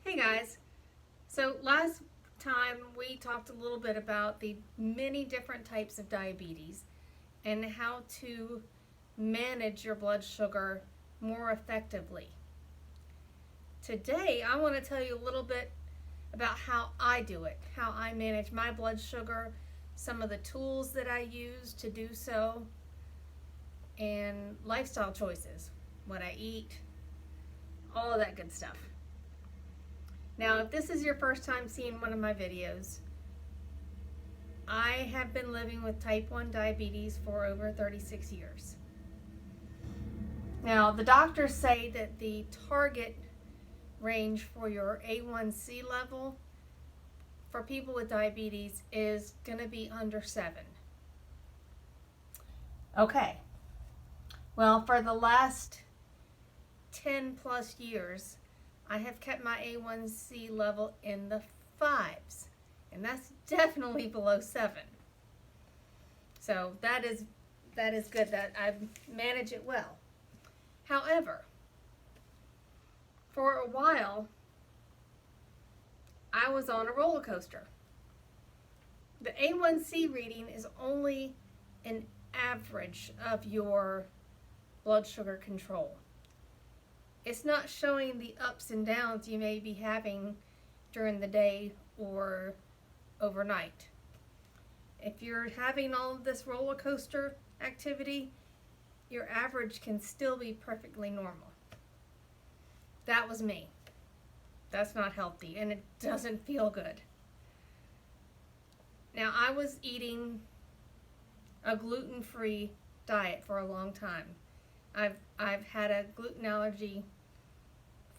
Hey guys, so last time we talked a little bit about the many different types of diabetes and how to manage your blood sugar more effectively. Today I want to tell you a little bit about how I do it, how I manage my blood sugar, some of the tools that I use to do so, and lifestyle choices, what I eat, all of that good stuff. Now, if this is your first time seeing one of my videos, I have been living with type 1 diabetes for over 36 years. Now, the doctors say that the target range for your A1C level for people with diabetes is going to be under 7. Okay. Well, for the last 10 plus years, I have kept my A1C level in the 5s, and that's definitely below 7. So that is good that I manage it well. However, for a while, I was on a roller coaster. The A1C reading is only an average of your blood sugar control. It's not showing the ups and downs you may be having during the day or overnight. If you're having all of this roller coaster activity, your average can still be perfectly normal. That was me. That's not healthy, and it doesn't feel good. Now, I was eating a gluten-free diet for a long time. I've had a gluten allergy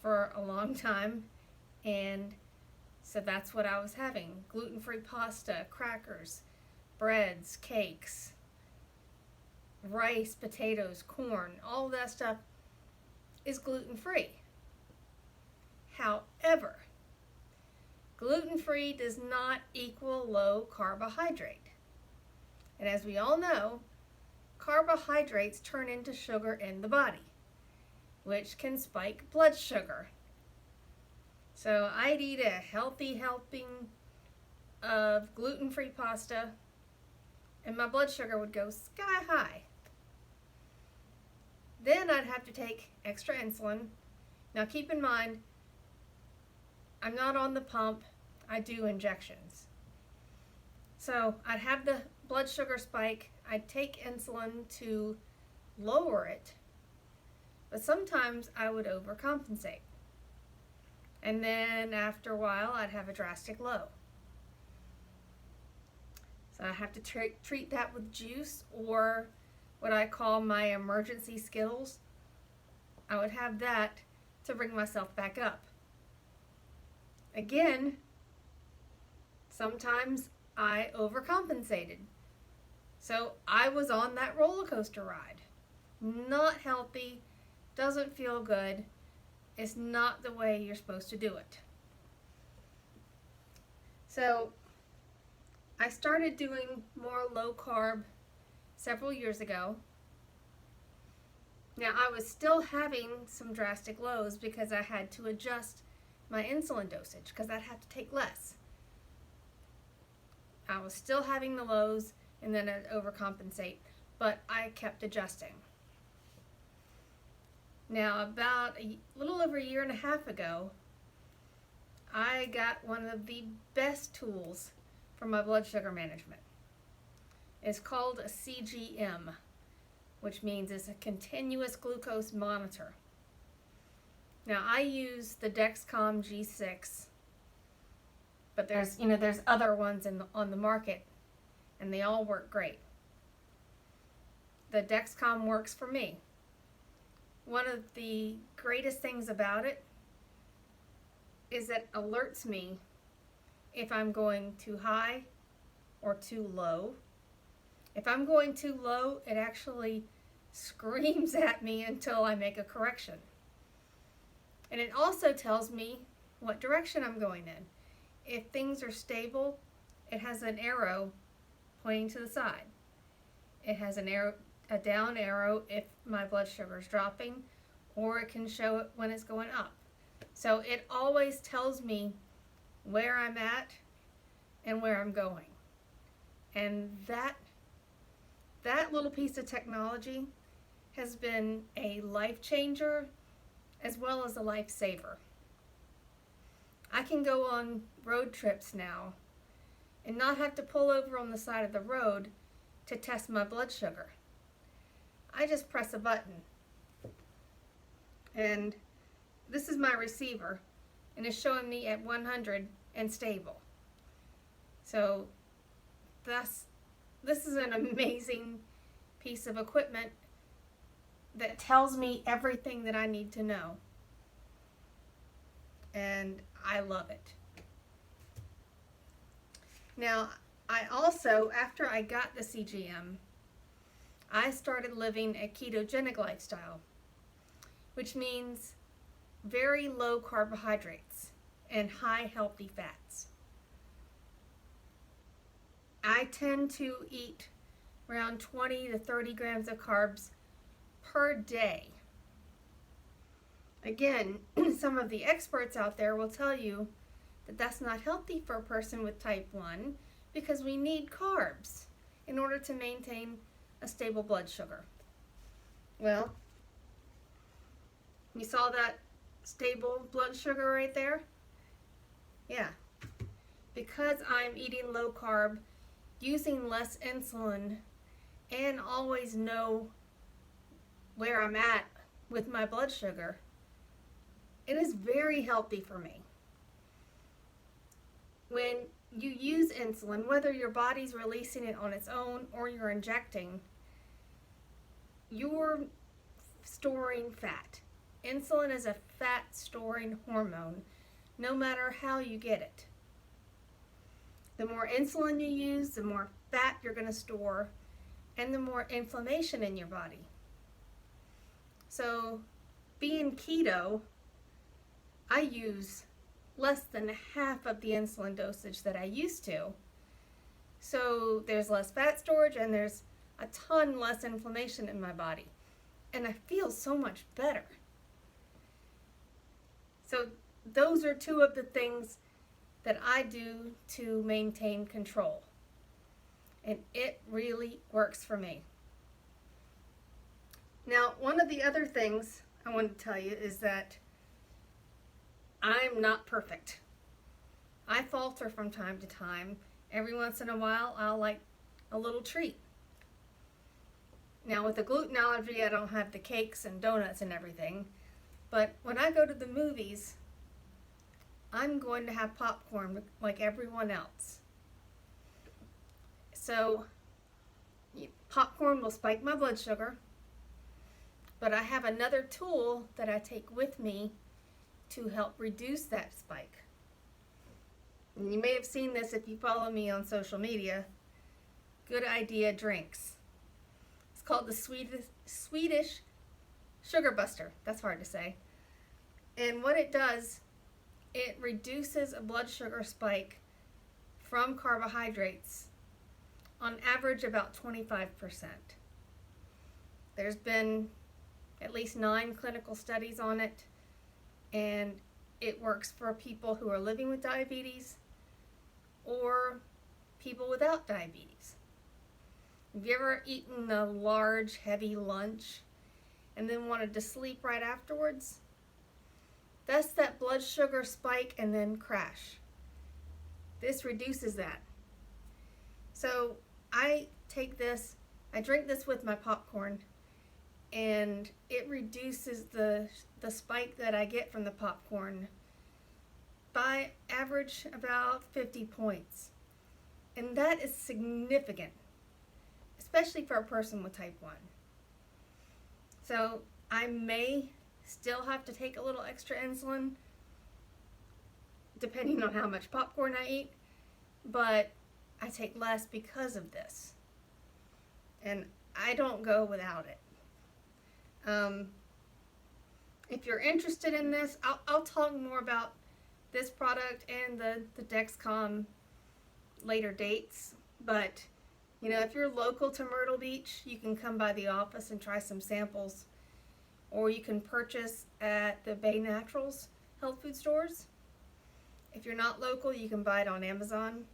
for a long time, and so that's what I was having. Gluten-free pasta, crackers, breads, cakes, rice, potatoes, corn, all of that stuff is gluten-free. However, gluten-free does not equal low carbohydrate. And as we all know, carbohydrates turn into sugar in the body, which can spike blood sugar. So I'd eat a healthy helping of gluten-free pasta, and my blood sugar would go sky high. Then I'd have to take extra insulin. Now keep in mind, I'm not on the pump, I do injections. So I'd have the blood sugar spike, I'd take insulin to lower it, but sometimes I would overcompensate. And then after a while, I'd have a drastic low. So I have to treat that with juice or what I call my emergency Skittles. I would have that to bring myself back up. Again, sometimes I overcompensated. So I was on that roller coaster ride. Not healthy, doesn't feel good. It's not the way you're supposed to do it. So I started doing more low carb several years ago. Now I was still having some drastic lows because I had to adjust my insulin dosage because I'd have to take less. I was still having the lows and then I'd overcompensate, but I kept adjusting. Now, about a little over a year and a half ago, I got one of the best tools for my blood sugar management. It's called a CGM, which means it's a continuous glucose monitor. Now, I use the Dexcom G6, but there's other ones on the market, and they all work great. The Dexcom works for me. One of the greatest things about it is that it alerts me if I'm going too high or too low. If I'm going too low, it actually screams at me until I make a correction. And it also tells me what direction I'm going in. If things are stable, it has an arrow pointing to the side. It has a down arrow if my blood sugar is dropping, or it can show it when it's going up. So it always tells me where I'm at and where I'm going. And that little piece of technology has been a life changer as well as a lifesaver. I can go on road trips now and not have to pull over on the side of the road to test my blood sugar. I just press a button. And this is my receiver, and it's showing me at 100 and stable. So this is an amazing piece of equipment that tells me everything that I need to know. And I love it. Now, I also, after I got the CGM, I started living a ketogenic lifestyle, which means very low carbohydrates and high healthy fats. I tend to eat around 20 to 30 grams of carbs per day. Again, some of the experts out there will tell you that that's not healthy for a person with type 1 because we need carbs in order to maintain a stable blood sugar. Well, you saw that stable blood sugar right there? Yeah. Because I'm eating low carb, using less insulin, and always know where I'm at with my blood sugar, it is very healthy for me. When you use insulin, whether your body's releasing it on its own or you're injecting, you're storing fat. Insulin is a fat storing hormone, no matter how you get it. The more insulin you use, the more fat you're going to store, and the more inflammation in your body. So, being keto, I use less than half of the insulin dosage that I used to. So there's less fat storage and there's a ton less inflammation in my body. And I feel so much better. So those are two of the things that I do to maintain control. And it really works for me. Now, one of the other things I want to tell you is that I'm not perfect. I falter from time to time. Every once in a while, I'll like a little treat. Now, with a gluten allergy, I don't have the cakes and donuts and everything. But when I go to the movies, I'm going to have popcorn like everyone else. So, popcorn will spike my blood sugar. But I have another tool that I take with me to help reduce that spike. And you may have seen this if you follow me on social media. Good Idea Drinks. It's called the Swedish Sugar Buster. That's hard to say. And what it does, it reduces a blood sugar spike from carbohydrates on average about 25%. There's been at least 9 clinical studies on it, and it works for people who are living with diabetes or people without diabetes. Have you ever eaten a large, heavy lunch and then wanted to sleep right afterwards? That's that blood sugar spike and then crash. This reduces that. So I take this, I drink this with my popcorn, and it reduces the spike that I get from the popcorn by average about 50 points. And that is significant, especially for a person with type 1. So I may still have to take a little extra insulin depending on how much popcorn I eat, but I take less because of this. And I don't go without it. If you're interested in this, I'll talk more about this product and the Dexcom later dates. But, you know, if you're local to Myrtle Beach, you can come by the office and try some samples. Or you can purchase at the Bay Naturals health food stores. If you're not local, you can buy it on Amazon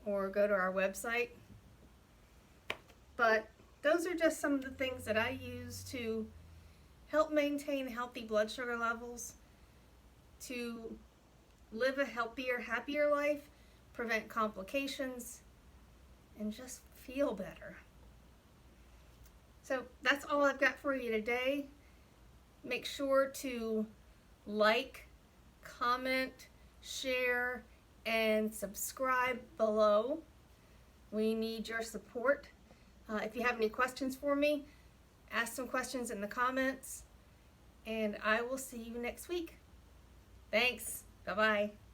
or go to our website. But those are just some of the things that I use to help maintain healthy blood sugar levels, to live a healthier, happier life, prevent complications, and just feel better. So that's all I've got for you today. Make sure to like, comment, share, and subscribe below. We need your support. If you have any questions for me, ask some questions in the comments, and I will see you next week. Thanks. Bye-bye.